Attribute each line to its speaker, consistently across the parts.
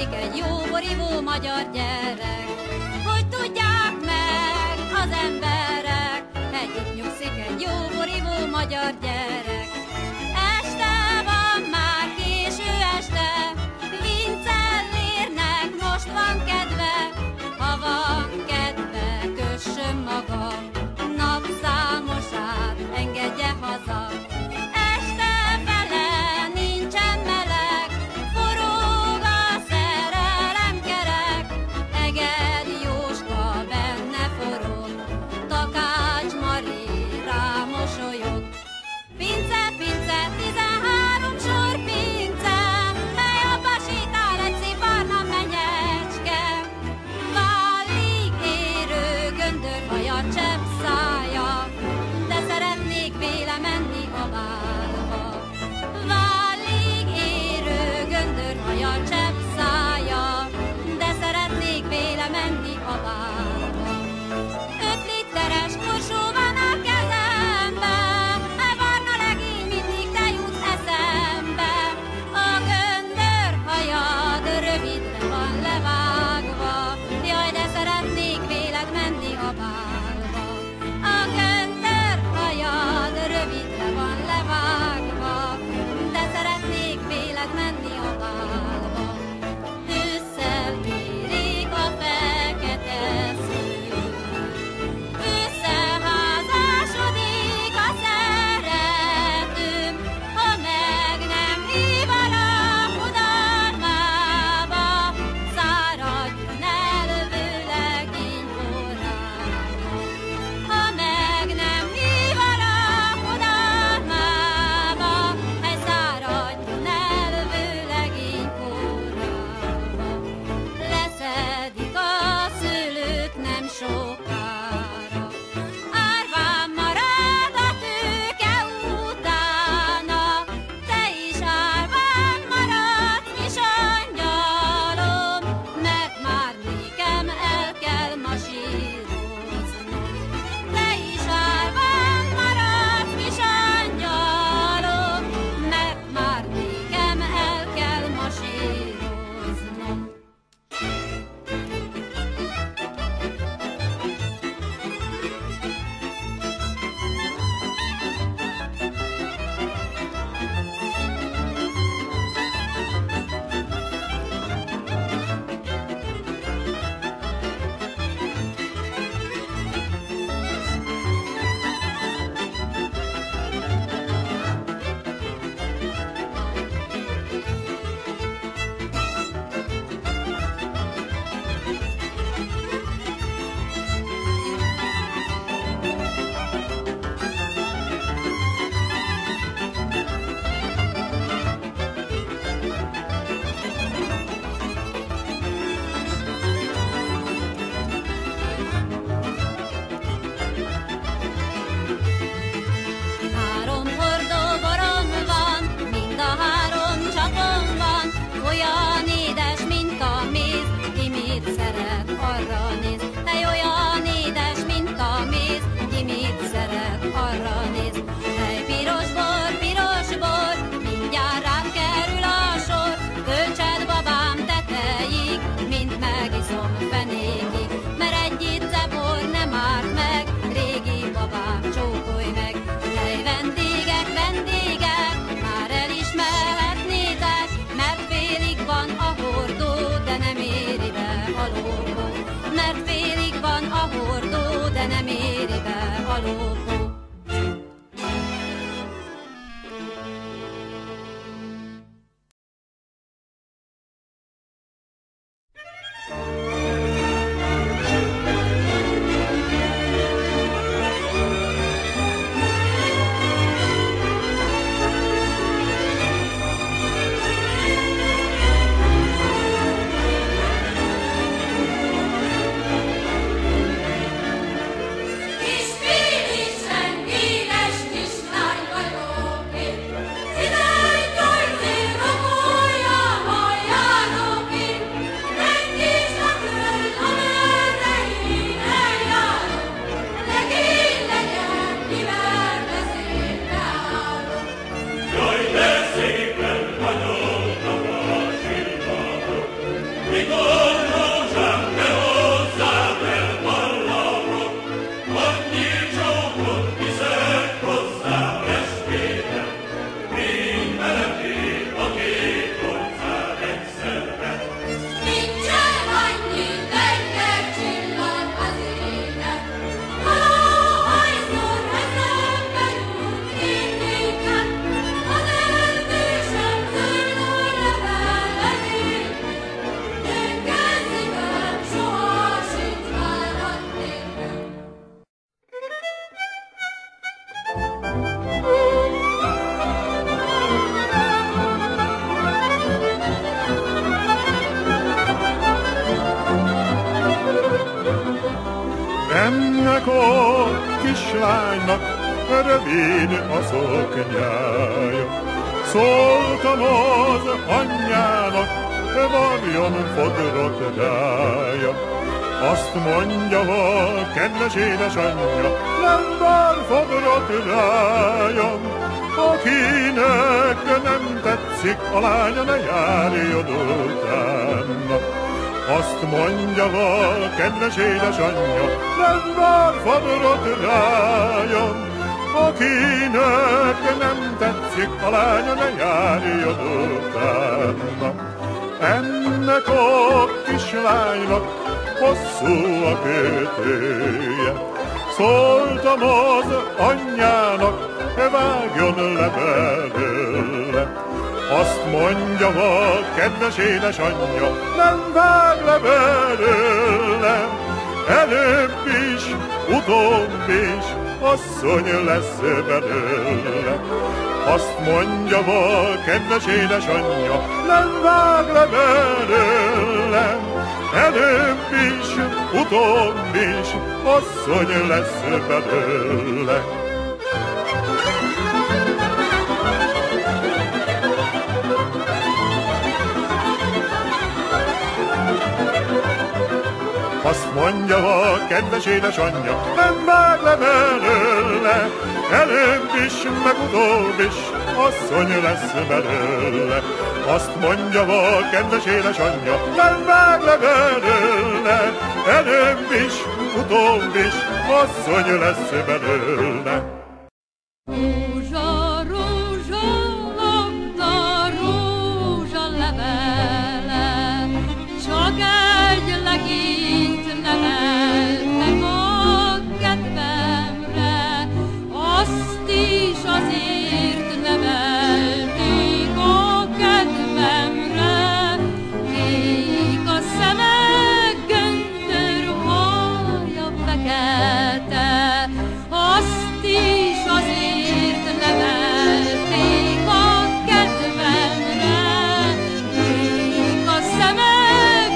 Speaker 1: nyugszik egy jó borívó magyar gyerek. Hogy tudják meg az emberek, együtt nyugszik egy jó borívó magyar gyerek. Este van már, késő este, Vincellérnek most van kedve. Ha van kedve, kössön maga, napszámosát engedje haza. Este fele nincsen meleg, forog a szerelemkerek. Eged Jóska benne forog, Takács Mari rámosolyog. Pince, pince, 13 sor pince, mely abba sétál egy szép barna menyecske. Válig érő göndörhaja, csepp szája, de szeretnék véle menni a bálba. Válig érő göndörhaja, csepp szája, de szeretnék véle menni a bálba. 5 literes korsó van a kezembe, e barna legény mindig te jutsz eszembe. A göndörhajad rövidre van levágva, jaj, de szeretnék véled menni a bálba. A göndörhajad rövidre van levágva, de szeretnék véled menni a bálba. Ősszel érik a fekete szőr, ősszel házasodik a szeretőm, ha meg nem hív a rá udalmába.
Speaker 2: Ennek a kislánynak rövid a szoknyája. Szóltam az anyjának, varjon fodrot rája. Azt mondja a kedves édesanyja, nem vár fodrot rája. Akinek nem tetszik a lánya, ne járjon utána. Azt mondja a kedves édesanyja, nem vár fodrot rája. Akinek nem tetszik a lánya, ne járjon utána. Ennek a kislánynak hosszú a kötője. Szóltam az anyjának, vágjon le belőle. Azt mondja a kedves édesanyja, nem vág le belőle. Előbb is, utóbb is, asszony lesz belőle. Azt mondja a kedves édesanyja, nem vág le belőle. Előbb is, utóbb is, asszony lesz belőle. Azt mondja a kedves édesanyja, nem vág le belőle. Előbb is, meg utóbb is, asszony lesz belőle. Azt mondja a kedves édesanyja, nem vág le belőle. Előbb is, utóbb is, asszony lesz belőle.
Speaker 1: Rózsa, rózsa, lopta rózsa levele, csak egy legényt neveltek a kedvemre, azt is azért nevelték a kedvemre. Kék a szeme, göndör haja fekete, azt is azért nevelték a kedvemre. Kék a szeme,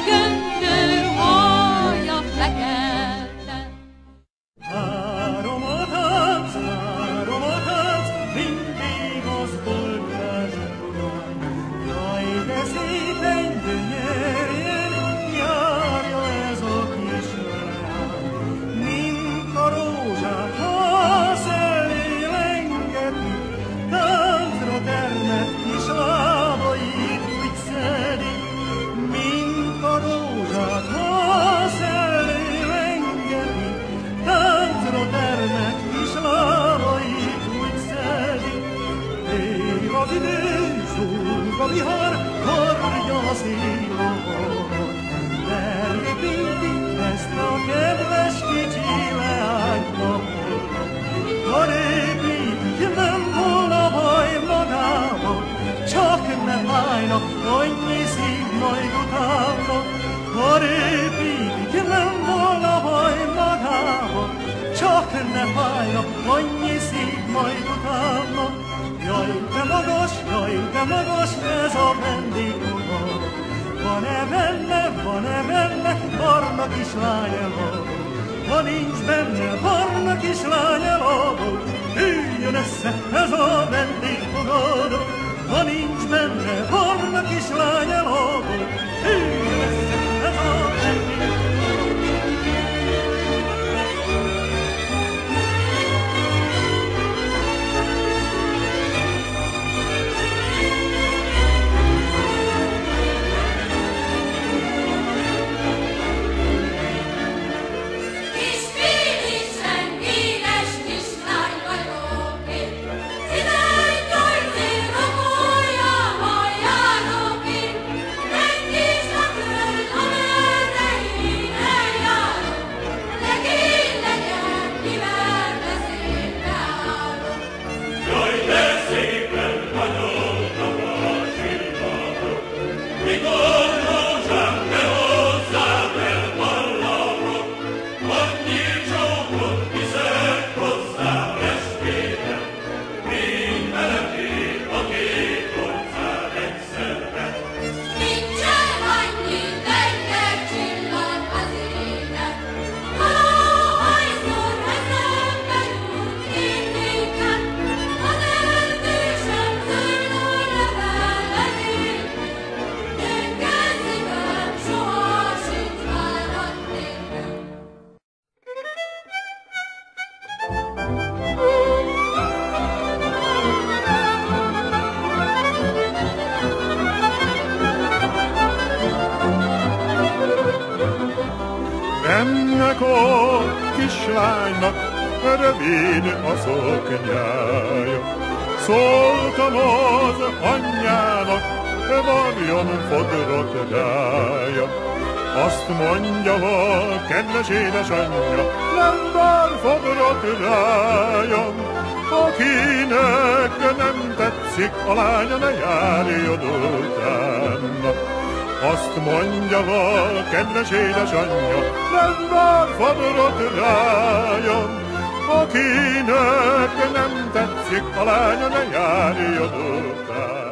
Speaker 1: göndör haja fekete.
Speaker 3: Három a tánc, mindig az volt társadalom. Jaj, de szépen gyönyörűen járja ez a kislány. Mint a rózsát, ha szellé lengeti, táncra termett kis lábait úgy szedi. Mint a rózsát, ha szellé lengeti, táncra termett kis lábait úgy szedi. Ér az idő, zúg a vihar, hordja a szélót. Elrepíti ezt a kedves kicsi leányt napot. Ha répíti, nem volna baj magában, csak ne fájna annyi szív majd utána. Ha répíti, nem volna baj magában, csak ne fájna annyi szív majd utána. Jaj, de magas ez a vendéglóval. Van-e benne barna kislány elvaló? Ha nincs benne barna kislány elvaló, üljön össze ez a vendégfogadó. Ha nincs benne barna kislány elvaló, üljön össze ez a vendégfogadó.
Speaker 2: ennek a kislánynak rövid a szoknyája. Szóltam az anyjának, varjon fodrot rája. Azt mondja a kedves édesanyja, nem vár fodrot rája. Akinek nem tetszik a lánya, ne járjon utána. Azt mondja a kedves édesanyja, nem vár fodrot rája. Akinek nem tetszik a lánya, ne járjon utána.